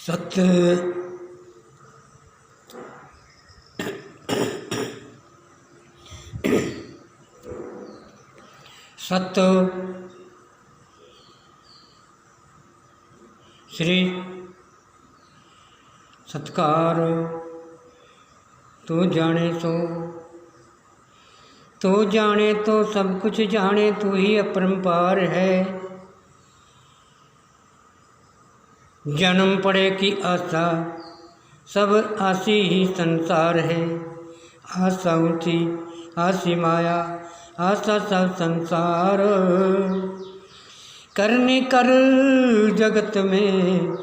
सत्य सत्य श्री सत्कार तू जाने तो सब कुछ जाने, तू ही अपरंपार है। जन्म पड़े की आशा, सब आसी ही संसार है। आशा ऊँची आसी माया, आशा सब संसार। करने कर जगत में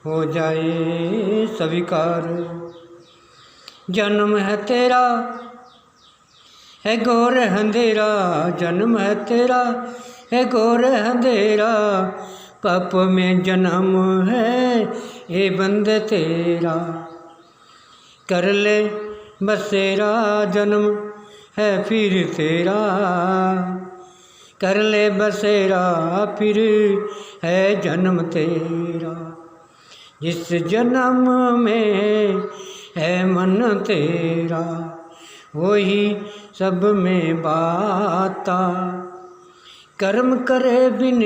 हो जाए स्वीकार। जन्म है तेरा है घोर अंधेरा, जन्म है तेरा है घोर अंधेरा। पाप में जन्म है ये बंदे तेरा। कर ले बसेरा, जन्म है फिर तेरा। कर ले बसेरा, फिर है जन्म तेरा। जिस जन्म में है मन तेरा, वही सब में बाता। कर्म करे बिन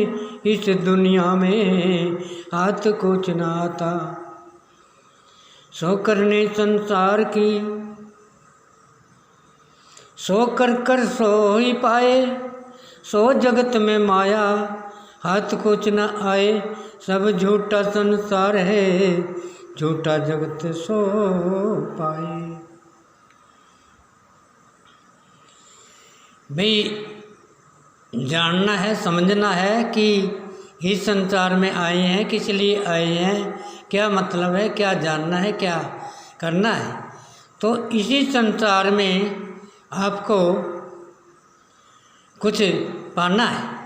इस दुनिया में हाथ कुछ नाता। सो करने संसार की, सो कर सो ही पाए। सो जगत में माया, हाथ कुछ न आए। सब झूठा संसार है, झूठा जगत सो पाए। भाई जानना है, समझना है कि इस संसार में आए हैं, किस लिए आए हैं, क्या मतलब है, क्या जानना है, क्या करना है। तो इसी संसार में आपको कुछ पाना है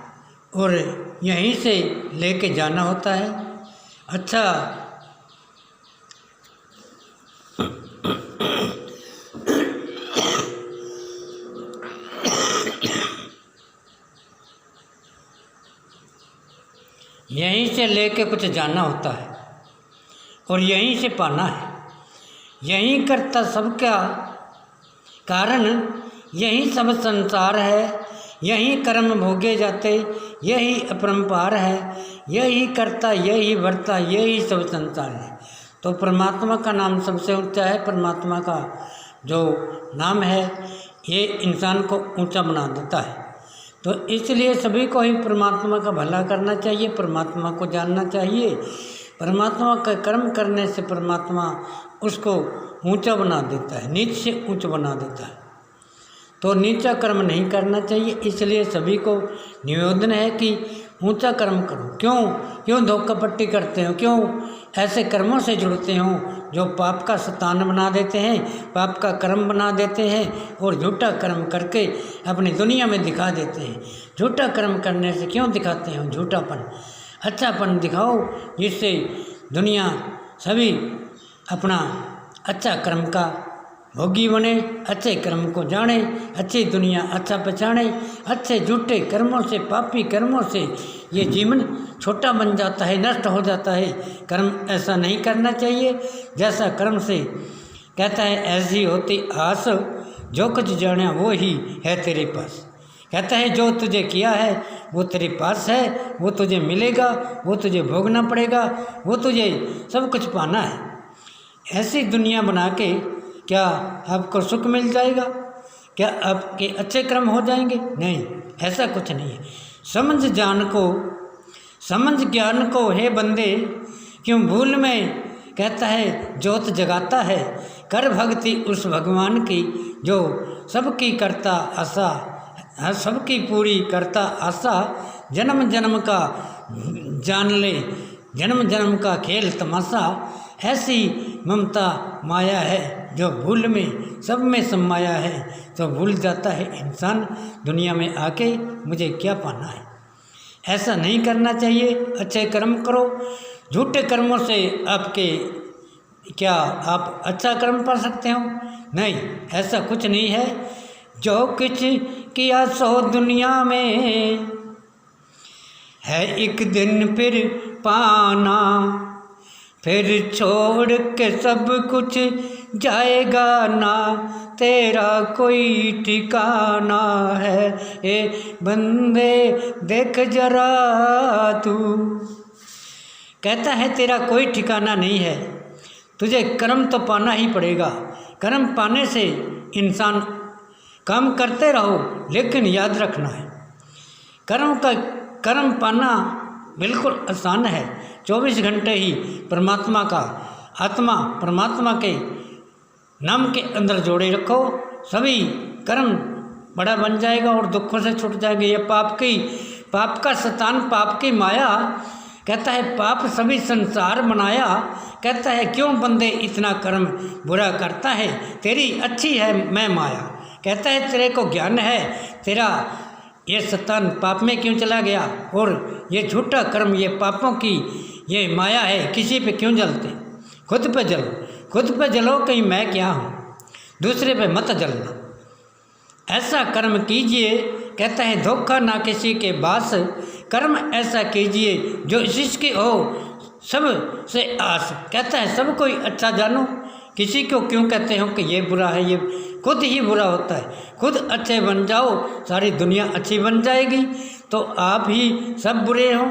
और यहीं से लेके जाना होता है। अच्छा, यहीं से लेके कुछ जाना होता है और यहीं से पाना है। यहीं करता सबका कारण, यही सब संसार है। यही कर्म भोगे जाते, यही अपरंपार है। यही करता, यही वर्ता, यही सब संसार है। तो परमात्मा का नाम सबसे ऊंचा है। परमात्मा का जो नाम है ये इंसान को ऊंचा बना देता है। तो इसलिए सभी को ही परमात्मा का भला करना चाहिए, परमात्मा को जानना चाहिए। परमात्मा का कर्म करने से परमात्मा उसको ऊंचा बना देता है, नीच से ऊंचा बना देता है। तो नीचा कर्म नहीं करना चाहिए। इसलिए सभी को निवेदन है कि ऊंचा कर्म करो। क्यों धोखापट्टी करते हो, क्यों ऐसे कर्मों से जुड़ते हो जो पाप का स्थान बना देते हैं, पाप का कर्म बना देते हैं और झूठा कर्म करके अपनी दुनिया में दिखा देते हैं। झूठा कर्म करने से क्यों दिखाते हो झूठापन? अच्छापन दिखाओ, जिससे दुनिया सभी अपना अच्छा कर्म का भोगी बने, अच्छे कर्म को जाने, अच्छी दुनिया अच्छा पहचाने। अच्छे झूठे कर्मों से, पापी कर्मों से ये जीवन छोटा बन जाता है, नष्ट हो जाता है। कर्म ऐसा नहीं करना चाहिए। जैसा कर्म से कहता है ऐसी होती आस, जो कुछ जाना वो ही है तेरे पास। कहता है जो तुझे किया है वो तेरे पास है, वो तुझे मिलेगा, वो तुझे भोगना पड़ेगा, वो तुझे सब कुछ पाना है। ऐसी दुनिया बना के क्या आपको सुख मिल जाएगा? क्या आपके अच्छे कर्म हो जाएंगे? नहीं, ऐसा कुछ नहीं है। समझ ज्ञान को हे बंदे, क्यों भूल में कहता है ज्योत जगाता है। कर भक्ति उस भगवान की जो सबकी करता आशा, सबकी पूरी करता आशा। जन्म जन्म का जान ले, जन्म जन्म का खेल तमाशा। ऐसी ममता माया है जो भूल में सब में समाया है। तो भूल जाता है इंसान दुनिया में आके मुझे क्या पाना है। ऐसा नहीं करना चाहिए। अच्छे कर्म करो। झूठे कर्मों से आपके क्या आप अच्छा कर्म पा सकते हो? नहीं, ऐसा कुछ नहीं है। जो कुछ किया सो दुनिया में है एक दिन फिर पाना। फिर छोड़ के सब कुछ जाएगा ना, तेरा कोई ठिकाना है। ए बंदे देख जरा तू, कहता है तेरा कोई ठिकाना नहीं है, तुझे कर्म तो पाना ही पड़ेगा। कर्म पाने से इंसान काम करते रहो, लेकिन याद रखना है कर्म पाना बिल्कुल आसान है। 24 घंटे ही परमात्मा का आत्मा परमात्मा के नाम के अंदर जोड़े रखो, सभी कर्म बड़ा बन जाएगा और दुखों से छूट जाएंगे। ये पाप का शैतान, पाप की माया कहता है पाप सभी संसार बनाया, कहता है क्यों बंदे इतना कर्म बुरा करता है, तेरी अच्छी है मैं माया। कहता है तेरे को ज्ञान है, तेरा ये शैतान पाप में क्यों चला गया, और ये झूठा कर्म, ये पापों की ये माया है, किसी पे क्यों जलते, खुद पे जलो, खुद पे जलो, कहीं मैं क्या हूँ, दूसरे पे मत जलना। ऐसा कर्म कीजिए, कहता है धोखा ना किसी के बास, कर्म ऐसा कीजिए जो जिसकी हो सब से आस। कहता है सब कोई अच्छा जानो, किसी को क्यों कहते हो कि ये बुरा है, ये खुद ही बुरा होता है। खुद अच्छे बन जाओ, सारी दुनिया अच्छी बन जाएगी। तो आप ही सब बुरे हो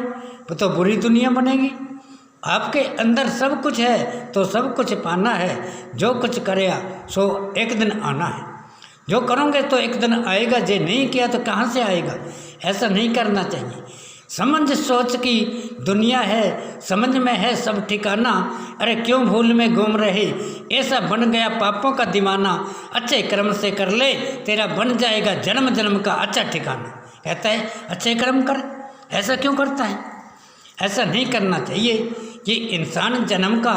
तो बुरी दुनिया बनेगी। आपके अंदर सब कुछ है तो सब कुछ पाना है। जो कुछ करेगा सो एक दिन आना है, जो करोगे तो एक दिन आएगा, जो नहीं किया तो कहाँ से आएगा। ऐसा नहीं करना चाहिए। समझ सोच की दुनिया है, समझ में है सब ठिकाना, अरे क्यों भूल में घूम रहे, ऐसा बन गया पापों का दीवाना। अच्छे कर्म से कर ले, तेरा बन जाएगा जन्म जन्म का अच्छा ठिकाना। कहता है अच्छे कर्म कर, ऐसा क्यों करता है, ऐसा नहीं करना चाहिए। ये इंसान जन्म का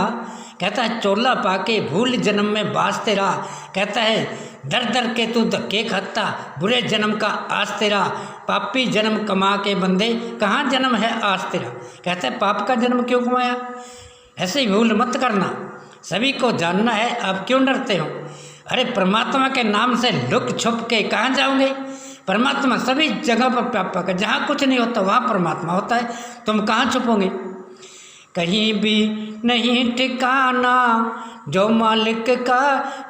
कहता है चोला पाके भूल जन्म में बास तेरा। कहता है दर दर के तू धक्के खाता, बुरे जन्म का आस तेरा, पापी जन्म कमा के बंदे कहाँ जन्म है आज तेरा। कहता है पाप का जन्म क्यों कमाया, ऐसे ही भूल मत करना। सभी को जानना है, आप क्यों डरते हो। अरे परमात्मा के नाम से लुक छुप के कहाँ जाओगे। परमात्मा सभी जगह पर व्यापक है, जहाँ कुछ नहीं होता वहाँ परमात्मा होता है, तुम कहाँ छुपोगे। कहीं भी नहीं ठिकाना, जो मालिक का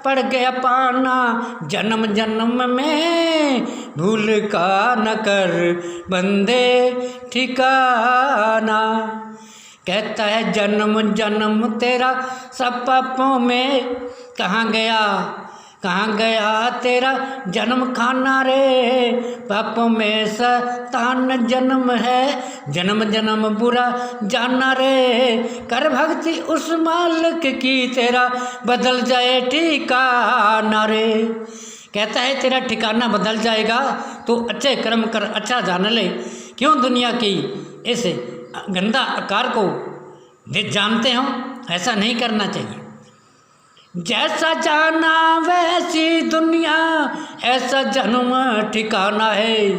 पड़ गया पाना, जन्म जन्म में भूल का न कर बंदे ठिकाना। कहता है जन्म जन्म तेरा सब पापों में कहाँ गया तेरा जन्म खाना रे। पापों में शैतान जन्म है, जन्म जन्म बुरा जाना रे। कर भक्ति उस मालिक की, तेरा बदल जाए ठिकाना रे। कहता है तेरा ठिकाना बदल जाएगा, तो अच्छे कर्म कर, अच्छा जान ले। क्यों दुनिया की इस गंदा आकार को जानते हो, ऐसा नहीं करना चाहिए। जैसा जाना वैसी दुनिया, ऐसा जन्म ठिकाना है।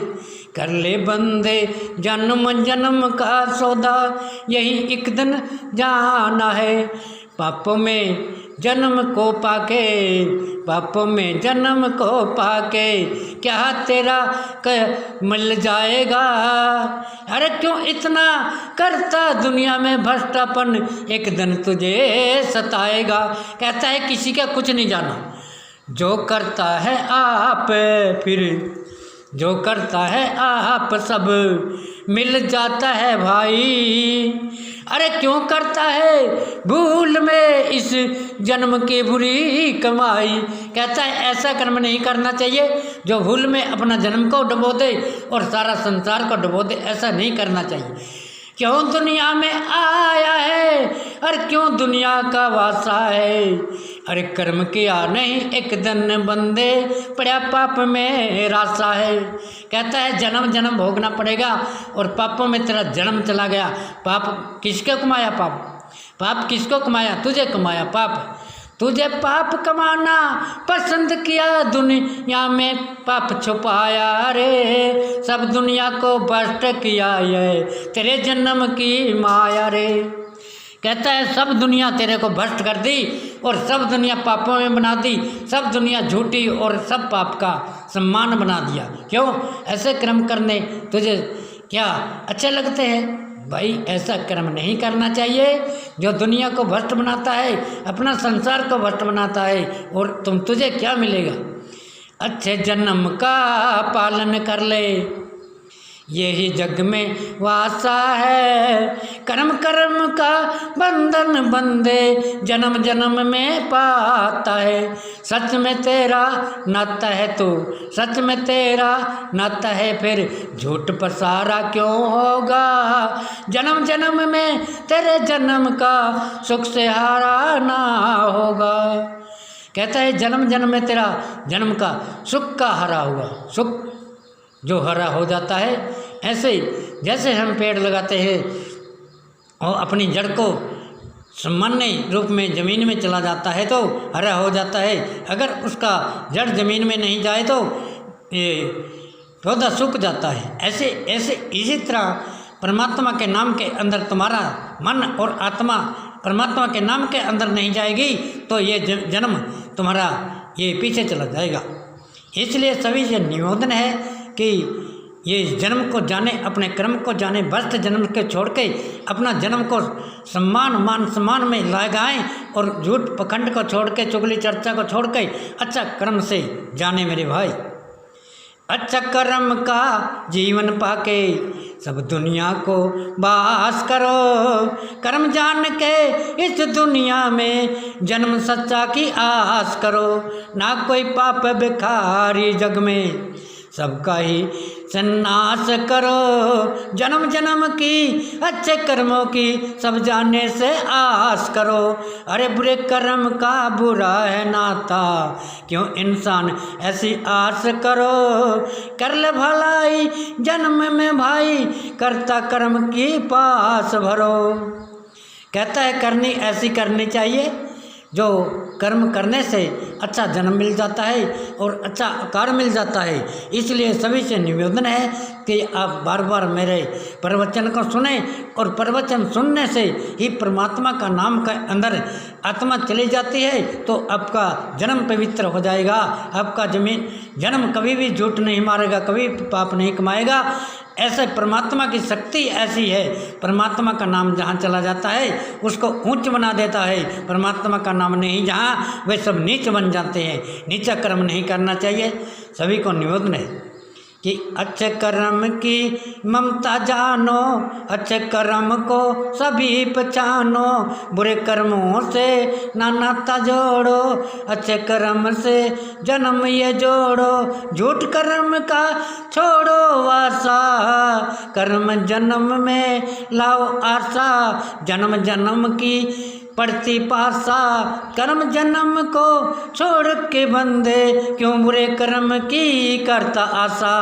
कर ले बंदे जन्म जन्म का सौदा, यही एक दिन जाना है। पापों में जन्म को पाके, पापों में जन्म को पाके, क्या तेरा मिल जाएगा। अरे क्यों इतना करता दुनिया में भ्रष्टापन, एक दिन तुझे सताएगा। कहता है किसी का कुछ नहीं जाना, जो करता है आप, फिर जो करता है आप सब मिल जाता है भाई। अरे क्यों करता है भूल में इस जन्म की बुरी कमाई। कहता है ऐसा कर्म नहीं करना चाहिए जो भूल में अपना जन्म को डुबो दे और सारा संसार को डुबो दे, ऐसा नहीं करना चाहिए। क्यों दुनिया में आया है, और क्यों दुनिया का वासा है। अरे कर्म किया नहीं एक दिन बंदे, पड़ा पाप में रासा है। कहता है जन्म जन्म भोगना पड़ेगा, और पापों में तेरा जन्म चला गया। पाप किसको कमाया, पाप किसको कमाया, तुझे कमाया पाप। तुझे पाप कमाना पसंद किया, दुनिया में पाप छुपाया रे। सब दुनिया को भ्रष्ट किया ये तेरे जन्म की माया रे। कहता है सब दुनिया तेरे को भ्रष्ट कर दी, और सब दुनिया पापों में बना दी, सब दुनिया झूठी और सब पाप का सम्मान बना दिया। क्यों ऐसे कर्म करने तुझे क्या अच्छे लगते हैं। भाई ऐसा कर्म नहीं करना चाहिए जो दुनिया को भ्रष्ट बनाता है, अपना संसार को भ्रष्ट बनाता है। और तुझे क्या मिलेगा? अच्छे जन्म का पालन कर ले, यही जग में वासा है। कर्म कर्म का बंधन बंधे जन्म जन्म में पाता है। सच में तेरा नाता है तो सच में तेरा नाता है, फिर झूठ पसारा क्यों होगा? जन्म जन्म में तेरे जन्म का सुख से हारा ना होगा। कहता है जन्म जन्म में तेरा जन्म का सुख का हरा होगा। सुख जो हरा हो जाता है, ऐसे जैसे हम पेड़ लगाते हैं और अपनी जड़ को सामान्य रूप में ज़मीन में चला जाता है तो हरा हो जाता है। अगर उसका जड़ ज़मीन में नहीं जाए तो ये पौधा सूख जाता है। ऐसे ऐसे इसी तरह परमात्मा के नाम के अंदर तुम्हारा मन और आत्मा परमात्मा के नाम के अंदर नहीं जाएगी तो ये जन्म तुम्हारा ये पीछे चला जाएगा। इसलिए सभी से निवेदन है कि ये जन्म को जाने, अपने कर्म को जाने, भ्रष्ट जन्म के छोड़ के अपना जन्म को सम्मान मान सम्मान में लगाएं और झूठ पखंड को छोड़ के, चुगली चर्चा को छोड़ के अच्छा कर्म से जाने मेरे भाई। अच्छा कर्म का जीवन पाके सब दुनिया को बास करो। कर्म जान के इस दुनिया में जन्म सच्चा की आस करो। ना कोई पाप भिखारी जग में सबका ही सन्नास करो। जन्म जन्म की अच्छे कर्मों की सब जानने से आस करो। अरे बुरे कर्म का बुरा है नाता, क्यों इंसान ऐसी आस करो। कर ले भलाई जन्म में भाई, करता कर्म की पास भरो। कहता है करनी ऐसी करनी चाहिए जो कर्म करने से अच्छा जन्म मिल जाता है और अच्छा आकार मिल जाता है। इसलिए सभी से निवेदन है कि आप बार बार मेरे प्रवचन को सुने और प्रवचन सुनने से ही परमात्मा का नाम का अंदर आत्मा चली जाती है तो आपका जन्म पवित्र हो जाएगा। आपका जन्म कभी भी झूठ नहीं मारेगा, कभी पाप नहीं कमाएगा। ऐसे परमात्मा की शक्ति ऐसी है, परमात्मा का नाम जहाँ चला जाता है उसको ऊंच बना देता है। परमात्मा का नाम नहीं जहाँ, वे सब नीच बन जाते हैं। नीचा कर्म नहीं करना चाहिए। सभी को निवेदन है कि अच्छे कर्म की ममता जानो, अच्छे कर्म को सभी पहचानो। बुरे कर्मों से ना नाता जोड़ो, अच्छे कर्म से जन्म ये जोड़ो। झूठ कर्म का छोड़ो वासा, कर्म जन्म में लाओ आशा। जन्म जन्म की पड़ती पासा, कर्म जन्म को छोड़ के बंदे क्यों बुरे कर्म की करता आशा।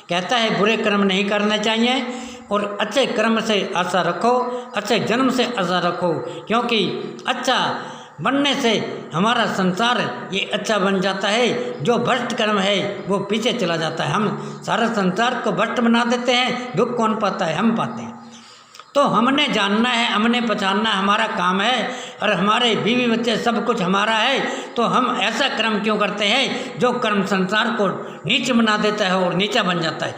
कहता है बुरे कर्म नहीं करने चाहिए और अच्छे कर्म से आशा रखो, अच्छे जन्म से आशा रखो, क्योंकि अच्छा बनने से हमारा संसार ये अच्छा बन जाता है। जो भ्रष्ट कर्म है वो पीछे चला जाता है। हम सारा संसार को भ्रष्ट बना देते हैं। दुख कौन पाता है? हम पाते हैं। तो हमने जानना है, हमने पहचानना हमारा काम है और हमारे बीवी बच्चे सब कुछ हमारा है। तो हम ऐसा कर्म क्यों करते हैं जो कर्म संसार को नीच बना देता है और नीचा बन जाता है।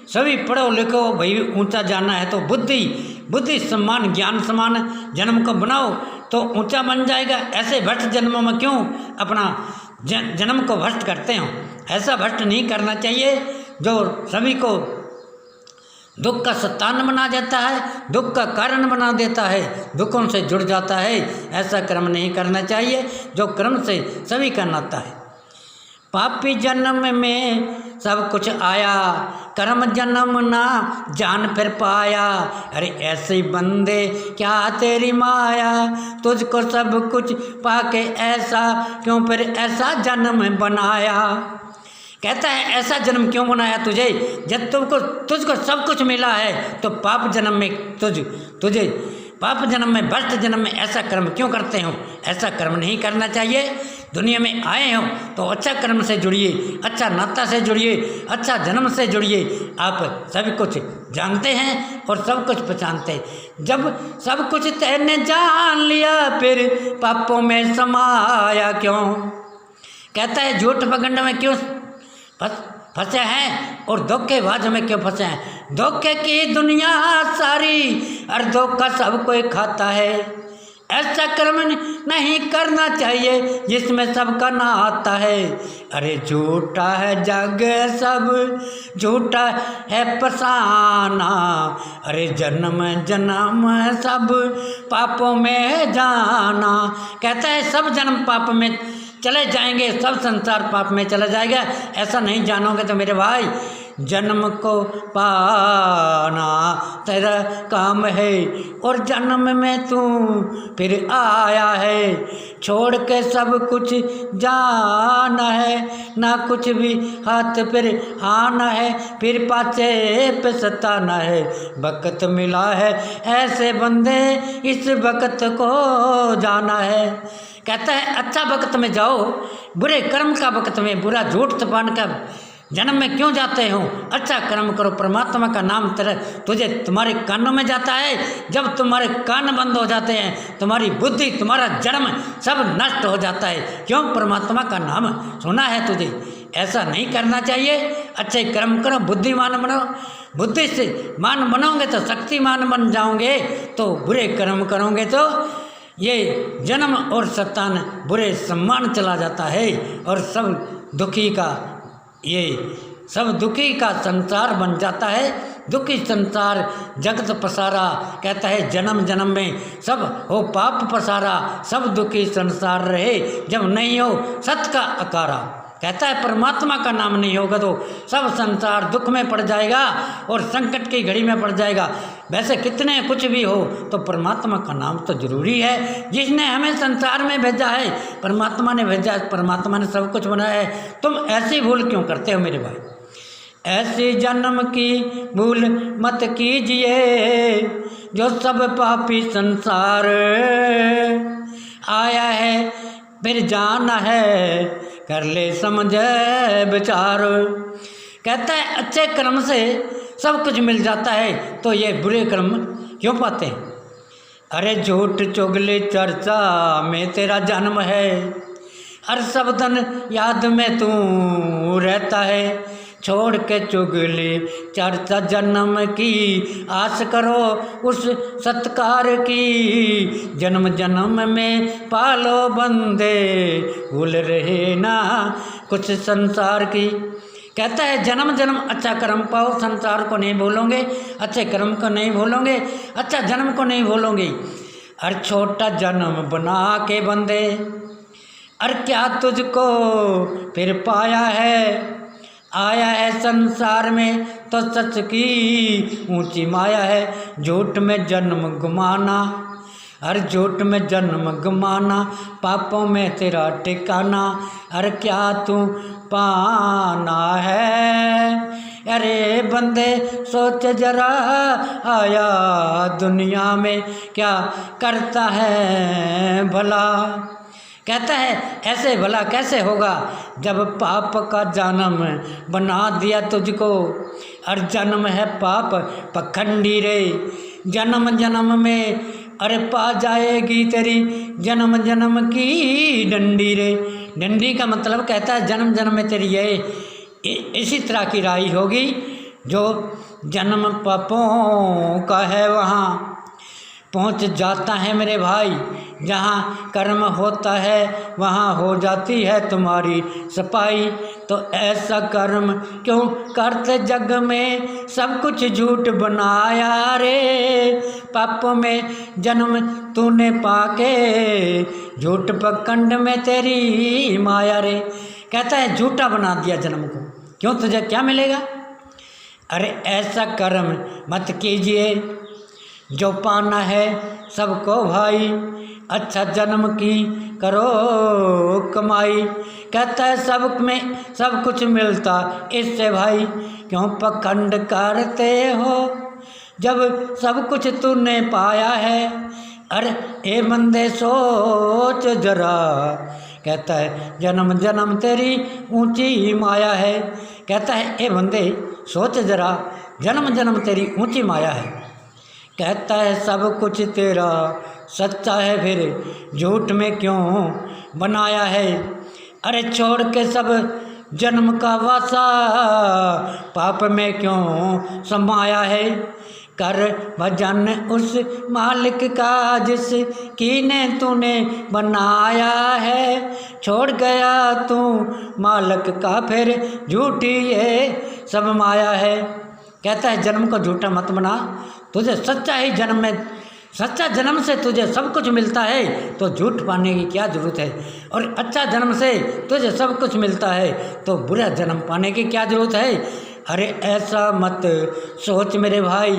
सभी पढ़ो लिखो भाई, ऊंचा जाना है तो बुद्धि सम्मान ज्ञान समान जन्म को बनाओ तो ऊंचा बन जाएगा। ऐसे भ्रष्ट जन्मों में क्यों अपना जन्म को भ्रष्ट करते हो? ऐसा भ्रष्ट नहीं करना चाहिए जो सभी को दुख का सत्तान बना देता है, दुख का कारण बना देता है, दुखों से जुड़ जाता है। ऐसा कर्म नहीं करना चाहिए जो कर्म से सभी का नाता है। पापी जन्म में सब कुछ आया, कर्म जन्म ना जान फिर पाया। अरे ऐसे बंदे क्या तेरी माया, तुझको सब कुछ पाके ऐसा क्यों फिर ऐसा जन्म बनाया। कहता है ऐसा जन्म क्यों बनाया तुझे जब तुझको सब कुछ मिला है, तो पाप जन्म में तुझे पाप जन्म में भ्रष्ट जन्म में ऐसा कर्म क्यों करते हो? ऐसा कर्म नहीं करना चाहिए। दुनिया में आए हो तो अच्छा कर्म से जुड़िए, अच्छा नाता से जुड़िए, अच्छा जन्म से जुड़िए। आप सब कुछ जानते हैं और सब कुछ पहचानते हैं। जब सब कुछ तेने जान लिया फिर पापों में समाया क्यों। कहता है झूठ पखंड में क्यों फंसे हैं और धोखेबाज में क्यों फंसे हैं। धोखे की दुनिया सारी और धोखा सब कोई खाता है। ऐसा कर्म नहीं करना चाहिए जिसमें सबका ना आता है। अरे झूठा है जग सब, झूठा है फसाना। अरे जन्म जन्म सब पापों में जाना। कहता है सब जन्म पाप में चले जाएंगे, सब संसार पाप में चला जाएगा। ऐसा नहीं जानोगे तो मेरे भाई जन्म को पाना तेरा काम है और जन्म में तू फिर आया है। छोड़ के सब कुछ जाना है, ना कुछ भी हाथ फिर आना है, फिर पाचे पे सताना है। वक्त मिला है ऐसे बंदे, इस वक्त को जाना है। कहता है अच्छा वक्त में जाओ, बुरे कर्म का वक्त में बुरा झूठ तपान का जन्म में क्यों जाते हो। अच्छा कर्म करो, परमात्मा का नाम तुझे तुम्हारे कानों में जाता है। जब तुम्हारे कान बंद हो जाते हैं, तुम्हारी बुद्धि, तुम्हारा जन्म सब नष्ट हो जाता है। क्यों? परमात्मा का नाम सुना है तुझे। ऐसा नहीं करना चाहिए। अच्छे कर्म करो, बुद्धिमान बनो। बुद्धि से मान बनोगे तो शक्तिमान बन जाओगे। तो बुरे कर्म करोगे तो ये जन्म और शतान बुरे सम्मान चला जाता है और सब दुखी का ये सब दुखी का संसार बन जाता है। दुखी संसार जगत पसारा। कहता है जन्म जन्म में सब हो पाप पसारा, सब दुखी संसार रहे जब नहीं हो सत का अकारा। कहता है परमात्मा का नाम नहीं होगा तो सब संसार दुख में पड़ जाएगा और संकट की घड़ी में पड़ जाएगा। वैसे कितने कुछ भी हो तो परमात्मा का नाम तो जरूरी है। जिसने हमें संसार में भेजा है, परमात्मा ने भेजा है, परमात्मा ने सब कुछ बनाया है। तुम ऐसी भूल क्यों करते हो मेरे भाई? ऐसी जन्म की भूल मत कीजिए, जो सब पापी संसार आया है फिर जाना है, कर ले समझे विचार। कहता है अच्छे कर्म से सब कुछ मिल जाता है तो ये बुरे कर्म क्यों पाते हैं। अरे झूठ चुगली चर्चा में तेरा जन्म है, हर शब्दन याद में तू रहता है। छोड़ के चुगली चर्चा जन्म की आस करो उस सत्कार की। जन्म जन्म में पालो बंदे, भूल रहे ना कुछ संसार की। कहता है जन्म जन्म अच्छा कर्म पाओ, संसार को नहीं भूलोगे, अच्छे कर्म को नहीं भूलोगे, अच्छा जन्म को नहीं भूलोगे। हर छोटा जन्म बना के बंदे, अर क्या तुझको फिर पाया है। आया है संसार में तो सच की ऊंची माया है। झूठ में जन्म गमाना, हर झूठ में जन्म गमाना, पापों में तेरा ठिकाना। अरे क्या तू पाना है। अरे बंदे सोच जरा, आया दुनिया में क्या करता है भला। कहता है ऐसे भला कैसे होगा जब पाप का जन्म बना दिया तुझको। और जन्म है पाप पखंडी रे, जन्म जन्म में अरे पा जाएगी तेरी जन्म जन्म की डंडी रे। डंडी का मतलब कहता है जन्म जन्म में तेरी ये इसी तरह की राई होगी। जो जन्म पापों का है वहाँ पहुँच जाता है मेरे भाई। जहाँ कर्म होता है वहाँ हो जाती है तुम्हारी सफाई। तो ऐसा कर्म क्यों करते जग में, सब कुछ झूठ बनाया रे। पाप में जन्म तूने पाके, झूठ पखंड में तेरी माया रे। कहता है झूठा बना दिया जन्म को, क्यों तुझे क्या मिलेगा। अरे ऐसा कर्म मत कीजिए जो पाना है सबको भाई, अच्छा जन्म की करो कमाई। कहता है सब में सब कुछ मिलता इससे भाई, क्यों पखंड करते हो जब सब कुछ तूने पाया है। अरे ए बंदे सोच जरा, कहता है जन्म जन्म तेरी ऊंची माया है। कहता है ए बंदे सोच जरा, जन्म जन्म तेरी ऊंची माया है। कहता है सब कुछ तेरा सच्चा है, फिर झूठ में क्यों बनाया है। अरे छोड़ के सब जन्म का वासा पाप में क्यों समाया है। कर भजन उस मालिक का जिस कीने तूने बनाया है। छोड़ गया तू मालिक का फिर झूठी ये सब माया है। कहता है जन्म को झूठा मत बना, तुझे सच्चा ही जन्म में, सच्चा जन्म से तुझे सब कुछ मिलता है तो झूठ पाने की क्या ज़रूरत है। और अच्छा जन्म से तुझे सब कुछ मिलता है तो बुरा जन्म पाने की क्या ज़रूरत है। अरे ऐसा मत सोच मेरे भाई,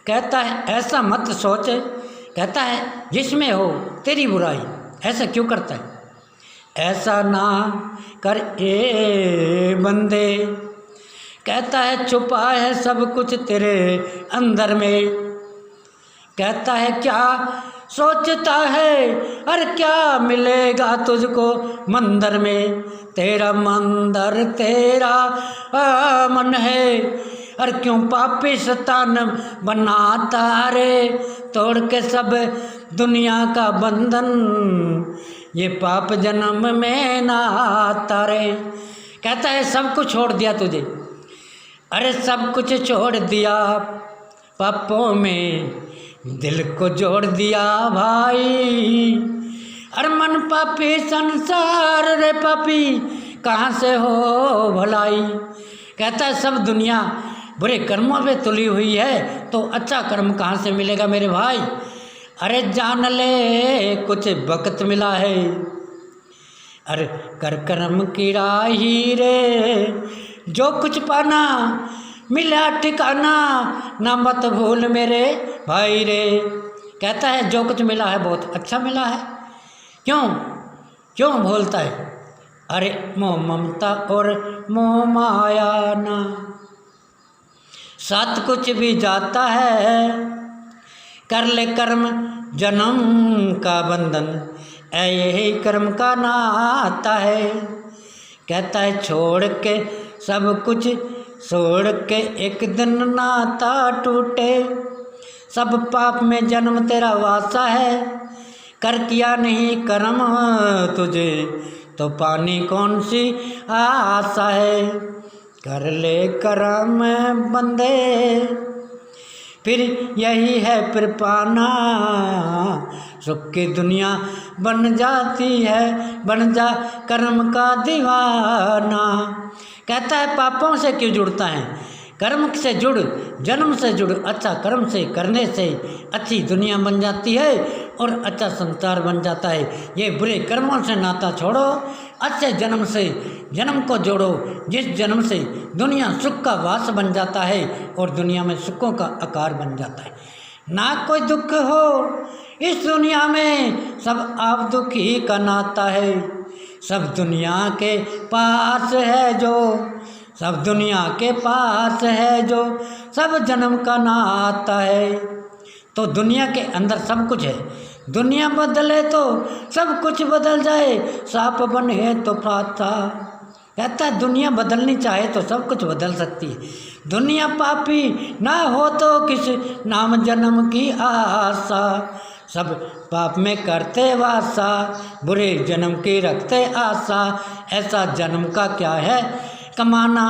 कहता है ऐसा मत सोच, कहता है जिसमें हो तेरी बुराई ऐसा क्यों करता है। ऐसा ना कर ए बंदे, कहता है छुपा है सब कुछ तेरे अंदर में। कहता है क्या सोचता है और क्या मिलेगा तुझको मंदिर में। तेरा मंदिर तेरा मन है और क्यों पापी शैतान बनाता रे। तोड़ के सब दुनिया का बंधन ये पाप जन्म में ना आता रे। कहता है सब कुछ छोड़ दिया तुझे, अरे सब कुछ छोड़ दिया पापों में दिल को जोड़ दिया भाई। अरे मन पापी संसार रे पापी कहाँ से हो भलाई। कहता है सब दुनिया बुरे कर्मों पे तुली हुई है तो अच्छा कर्म कहाँ से मिलेगा मेरे भाई। अरे जान ले कुछ वक्त मिला है, अरे कर कर्म की राही रे। जो कुछ पाना मिला ठिकाना ना मत भूल मेरे भाई रे। कहता है जो कुछ मिला है बहुत अच्छा मिला है, क्यों भूलता है। अरे मोह ममता और मोह माया ना साथ कुछ भी जाता है। कर ले कर्म जन्म का बंधन यही कर्म का नाता है। कहता है छोड़ के सब कुछ छोड़ के एक दिन नाता टूटे। सब पाप में जन्म तेरा वासा है, कर किया नहीं कर्म तुझे तो पानी कौन सी आशा है। कर ले कर्म बंदे फिर यही है फिर पाना। सुख की दुनिया बन जाती है, बन जा कर्म का दीवाना। कहता है पापों से क्यों जुड़ता है, कर्म से जुड़, जन्म से जुड़। अच्छा कर्म से करने से अच्छी दुनिया बन जाती है और अच्छा संसार बन जाता है। ये बुरे कर्मों से नाता छोड़ो, अच्छे जन्म से जन्म को जोड़ो, जिस जन्म से दुनिया सुख का वास बन जाता है और दुनिया में सुखों का आकार बन जाता है। ना कोई दुख हो इस दुनिया में, सब आप दुखी का नाता है। सब दुनिया के पास है जो, सब दुनिया के पास है जो, सब जन्म का नाता है। तो दुनिया के अंदर सब कुछ है, दुनिया बदले तो सब कुछ बदल जाए, सांप बने तो फाता। कहता है दुनिया बदलनी चाहे तो सब कुछ बदल सकती है। दुनिया पापी ना हो तो किस नाम जन्म की आशा। सब पाप में करते वासा, बुरे जन्म की रखते आशा। ऐसा जन्म का क्या है कमाना,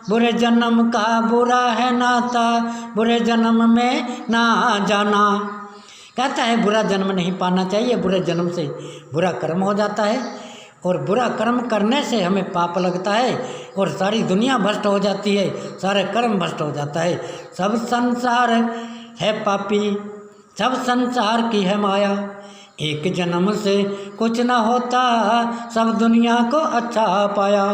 बुरे जन्म का बुरा है नाता, बुरे जन्म में ना जाना। कहता है बुरा जन्म नहीं पाना चाहिए, बुरे जन्म से बुरा कर्म हो जाता है और बुरा कर्म करने से हमें पाप लगता है और सारी दुनिया भ्रष्ट हो जाती है, सारे कर्म भ्रष्ट हो जाता है। सब संसार है पापी, सब संसार की है माया। एक जन्म से कुछ ना होता, सब दुनिया को अच्छा पाया।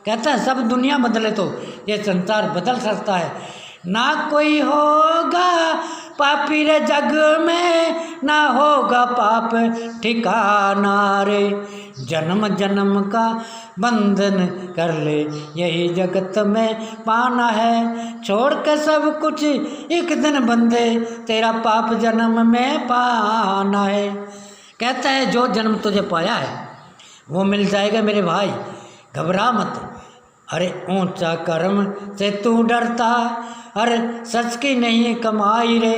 कहता है सब दुनिया बदले तो ये संसार बदल सकता है। ना कोई होगा पापी रे जग में, ना होगा पाप ठिकाना रे। जन्म जन्म का बंधन कर ले, यही जगत में पाना है। छोड़ के सब कुछ एक दिन बंदे, तेरा पाप जन्म में पाना है। कहता है जो जन्म तुझे पाया है वो मिल जाएगा मेरे भाई, घबरा मत। अरे ऊंचा कर्म से तू डरता, अरे सच की नहीं कमाई रे।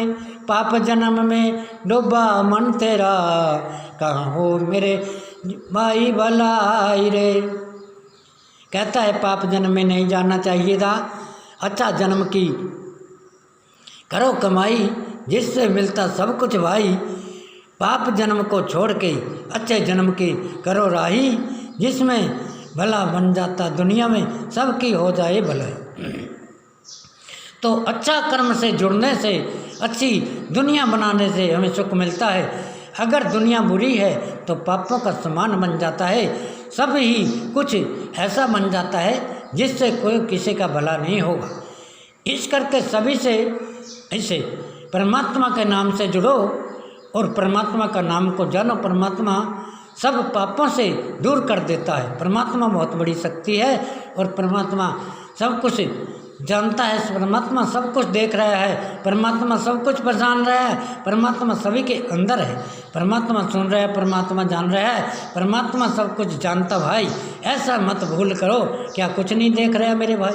पाप जन्म में डूबा मन तेरा, कहाँ हो मेरे भाई भलाई रे। कहता है पाप जन्म में नहीं जाना चाहिए था, अच्छा जन्म की करो कमाई, जिससे मिलता सब कुछ भाई। पाप जन्म को छोड़ के अच्छे जन्म की करो राही, जिसमें भला बन जाता दुनिया में सबकी हो जाए भलाई। तो अच्छा कर्म से जुड़ने से, अच्छी दुनिया बनाने से हमें सुख मिलता है। अगर दुनिया बुरी है तो पापों का समान बन जाता है, सब ही कुछ ऐसा बन जाता है जिससे कोई किसी का भला नहीं होगा। इस करके सभी से ऐसे परमात्मा के नाम से जुड़ो और परमात्मा का नाम को जानो। परमात्मा सब पापों से दूर कर देता है। परमात्मा बहुत बड़ी शक्ति है और परमात्मा सब कुछ जानता है, परमात्मा सब कुछ देख रहा है, परमात्मा सब कुछ पहचान रहा है, परमात्मा सभी के अंदर है, परमात्मा सुन रहा है, परमात्मा जान रहा है, परमात्मा सब कुछ जानता। भाई ऐसा मत भूल करो, क्या कुछ नहीं देख रहा है मेरे भाई?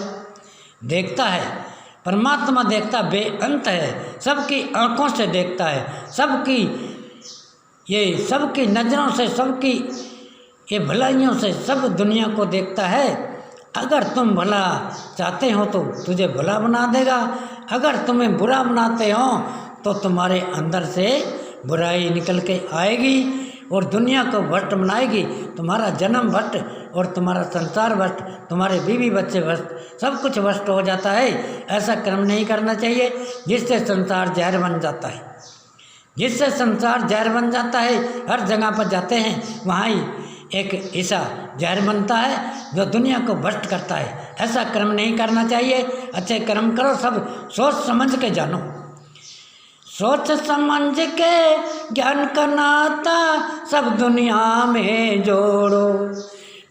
देखता है, परमात्मा देखता बेअंत है, सबकी आंखों से देखता है, सबकी नज़रों से, सबकी ये भलाइयों से सब दुनिया को देखता है। अगर तुम भला चाहते हो तो तुझे भला बना देगा, अगर तुम्हें बुरा बनाते हो तो तुम्हारे अंदर से बुराई निकल के आएगी और दुनिया को भ्रष्ट बनाएगी। तुम्हारा जन्म भ्रष्ट और तुम्हारा संसार भ्रष्ट, तुम्हारे बीवी बच्चे भ्रष्ट, सब कुछ भ्रष्ट हो जाता है। ऐसा कर्म नहीं करना चाहिए जिससे संसार जहर बन जाता है, जिससे संसार जहर बन जाता है। हर जगह पर जाते हैं वहाँ ही एक ऐसा जहर बनता है जो दुनिया को भ्रष्ट करता है। ऐसा कर्म नहीं करना चाहिए, अच्छे कर्म करो, सब सोच समझ के जानो, सोच समझ के ज्ञान का नाता सब दुनिया में जोड़ो।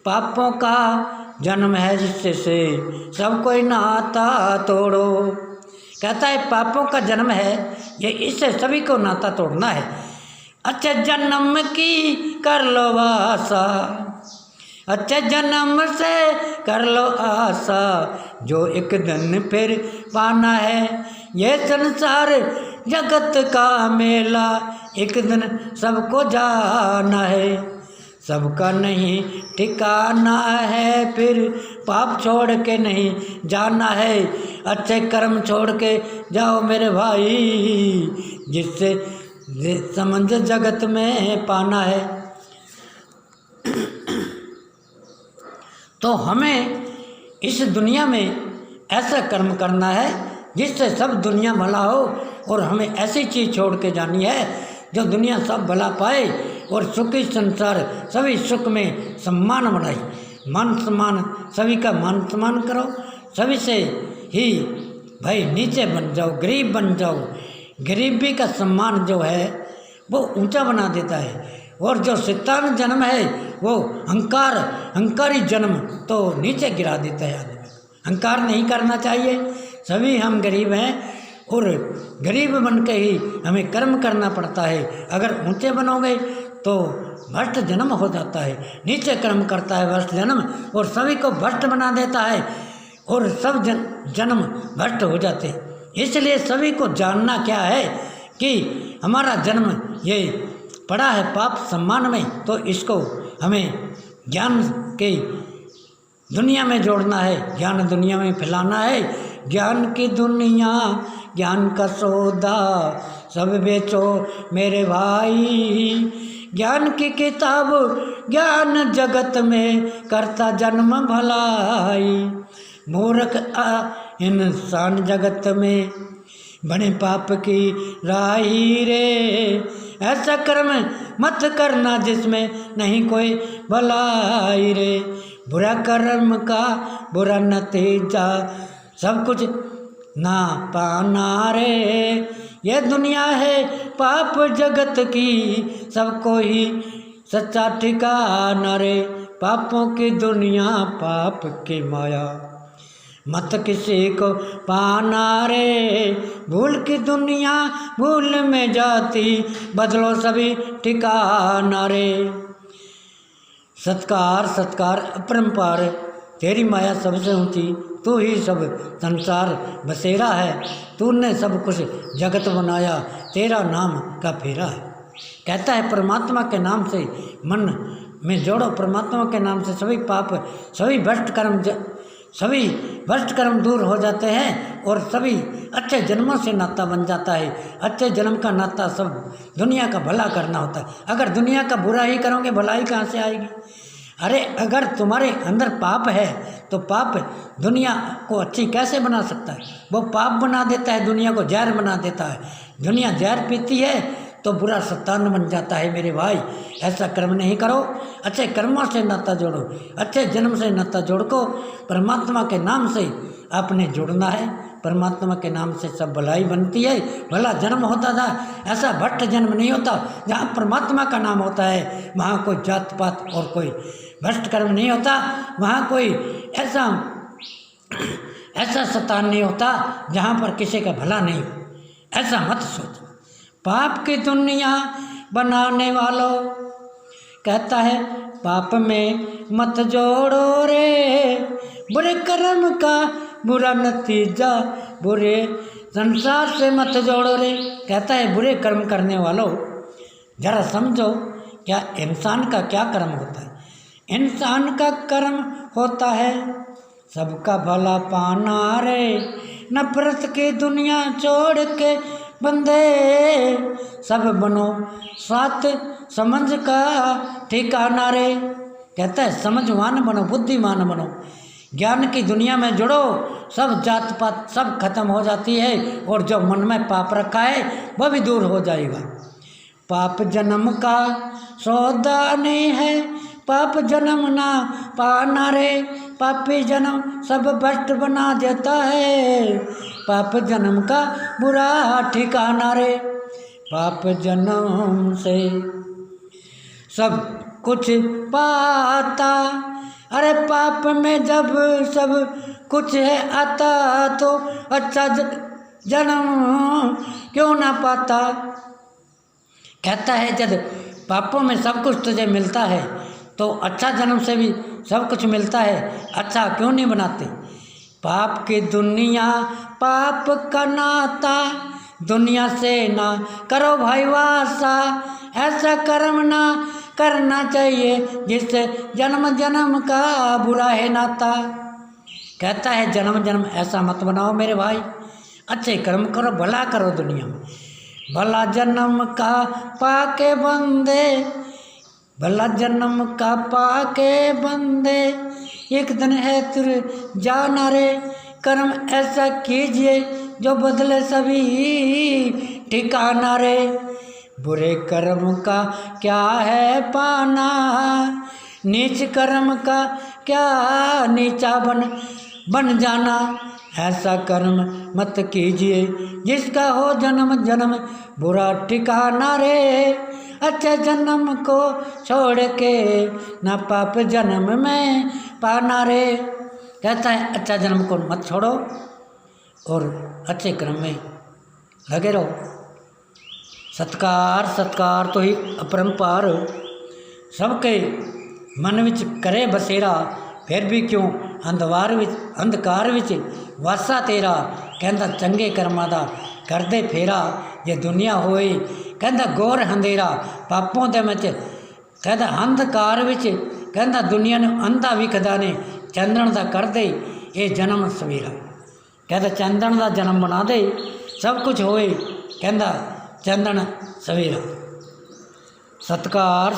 पापों का जन्म है जिससे से सब कोई नाता तोड़ो। कहता है पापों का जन्म है ये, इससे सभी को नाता तोड़ना है। अच्छे जन्म की कर लो आशा, अच्छे जन्म से कर लो आशा, जो एक दिन फिर पाना है। ये संसार जगत का मेला, एक दिन सबको जाना है, सबका नहीं ठिकाना है, फिर पाप छोड़ के नहीं जाना है। अच्छे कर्म छोड़ के जाओ मेरे भाई, जिससे समझ जगत में पाना है। तो हमें इस दुनिया में ऐसा कर्म करना है जिससे सब दुनिया भला हो, और हमें ऐसी चीज़ छोड़ के जानी है जो दुनिया सब भला पाए और सुखी संसार सभी सुख में सम्मान बढ़ाए। मान सम्मान, सभी का मान सम्मान करो, सभी से ही भाई नीचे बन जाओ, गरीब बन जाओ। गरीबी का सम्मान जो है वो ऊंचा बना देता है, और जो शैतान जन्म है वो अहंकारी जन्म तो नीचे गिरा देता है आदमी। अहंकार नहीं करना चाहिए। सभी हम गरीब हैं और गरीब बन के ही हमें कर्म करना पड़ता है। अगर ऊंचे बनोगे तो भ्रष्ट जन्म हो जाता है, नीचे कर्म करता है भ्रष्ट जन्म, और सभी को भ्रष्ट बना देता है और सब जन्म भ्रष्ट हो जाते हैं। इसलिए सभी को जानना क्या है कि हमारा जन्म ये पड़ा है पाप सम्मान में, तो इसको हमें ज्ञान के दुनिया में जोड़ना है, ज्ञान दुनिया में फैलाना है। ज्ञान की दुनिया, ज्ञान का सौदा सब बेचो मेरे भाई, ज्ञान की किताब ज्ञान जगत में करता जन्म भलाई। मूर्ख इंसान जगत में बने पाप की राही रे, ऐसा कर्म मत करना जिसमें नहीं कोई भलाई रे। बुरा कर्म का बुरा नतीजा सब कुछ ना पाना रे, ये दुनिया है पाप जगत की सबको ही सच्चा ठिकाना रे। पापों की दुनिया पाप की माया मत किसी को पाना रे, भूल की दुनिया भूल में जाती बदलो सभी ठिकाना रे। सत्कार सत्कार अपरंपार तेरी माया सबसे ऊंची, तू ही सब संसार बसेरा है, तूने सब कुछ जगत बनाया तेरा नाम का फेरा है। कहता है परमात्मा के नाम से मन में जोड़ो। परमात्मा के नाम से सभी पाप, सभी भ्रष्ट कर्म दूर हो जाते हैं और सभी अच्छे जन्मों से नाता बन जाता है। अच्छे जन्म का नाता सब दुनिया का भला करना होता है। अगर दुनिया का बुरा ही करोगे भलाई कहाँ से आएगी? अरे अगर तुम्हारे अंदर पाप है तो पाप दुनिया को अच्छी कैसे बना सकता है? वो पाप बना देता है, दुनिया को जहर बना देता है। दुनिया जहर पीती है तो बुरा शैतान बन जाता है। मेरे भाई, ऐसा कर्म नहीं करो। अच्छे कर्मों से नाता जोड़ो, अच्छे जन्म से नाता जोड़ो। परमात्मा के नाम से आपने जुड़ना है। परमात्मा के नाम से सब भलाई बनती है। भला जन्म होता था, ऐसा भट्ट जन्म नहीं होता। जहाँ परमात्मा का नाम होता है वहाँ कोई जात पात और कोई भ्रष्ट कर्म नहीं होता। वहाँ कोई ऐसा शैतान नहीं होता जहाँ पर किसी का भला नहीं हो। ऐसा मत सोचो। पाप की दुनिया बनाने वालों कहता है पाप में मत जोड़ो रे, बुरे कर्म का बुरा नतीजा, बुरे संसार से मत जोड़ो रे। कहता है बुरे कर्म करने वालों जरा समझो क्या इंसान का क्या कर्म होता है। इंसान का कर्म होता है सबका भला पाना रे, नफरत की दुनिया छोड़ के बंदे सब बनो साथ समझ का ठिकाना रे। कहता है समझवान बनो, बुद्धिमान बनो, ज्ञान की दुनिया में जुड़ो। सब जात पात सब खत्म हो जाती है और जो मन में पाप रखा है वह भी दूर हो जाएगा। पाप जन्म का सौदा नहीं है, पाप जन्म ना पाना रे, पापी जन्म सब भ्रष्ट बना देता है, पाप जन्म का बुरा ठिकाना रे। पाप जन्म से सब कुछ पाता, अरे पाप में जब सब कुछ है आता तो अच्छा जन्म क्यों ना पाता। कहता है जब पापों में सब कुछ तुझे मिलता है तो अच्छा जन्म से भी सब कुछ मिलता है, अच्छा क्यों नहीं बनाते। पाप की दुनिया पाप का नाता, दुनिया से ना करो भाई वासा, ऐसा कर्म ना करना चाहिए जिससे जन्म जन्म का बुरा है नाता। कहता है जन्म जन्म ऐसा मत बनाओ मेरे भाई, अच्छे कर्म करो, भला करो दुनिया में। भला जन्म का पाके बंदे, भला जन्म का पाके बंदे, एक दिन है तेरे जाना रे, कर्म ऐसा कीजिए जो बदले सभी ठिकाना रे। बुरे कर्म का क्या है पाना, नीच कर्म का क्या नीचा बन जाना। ऐसा कर्म मत कीजिए जिसका हो जन्म जन्म बुरा ठिकाना रे, अच्छे जन्म को छोड़ के ना पाप जन्म में पाना रे। कहता है अच्छा जन्म को मत छोड़ो और अच्छे कर्म में लगे रहो। सत्कार तो ही अपरंपार, सबके मन विच करे बसेरा, फिर भी क्यों अंधकार विच वासा तेरा। कहता चंगे कर्मां दा करदे फेरा, जे दुनिया होए कहता गोर अंधेरा, पापों दे विच कहता अंधकार विच, कहता दुनिया ने अंधा विखदा ने, चंदन दा कर दे ये जन्म सवेरा। कहता चंदन दा जन्म बना दे सब कुछ होए, कहता चंदन सवेरा। सत्कार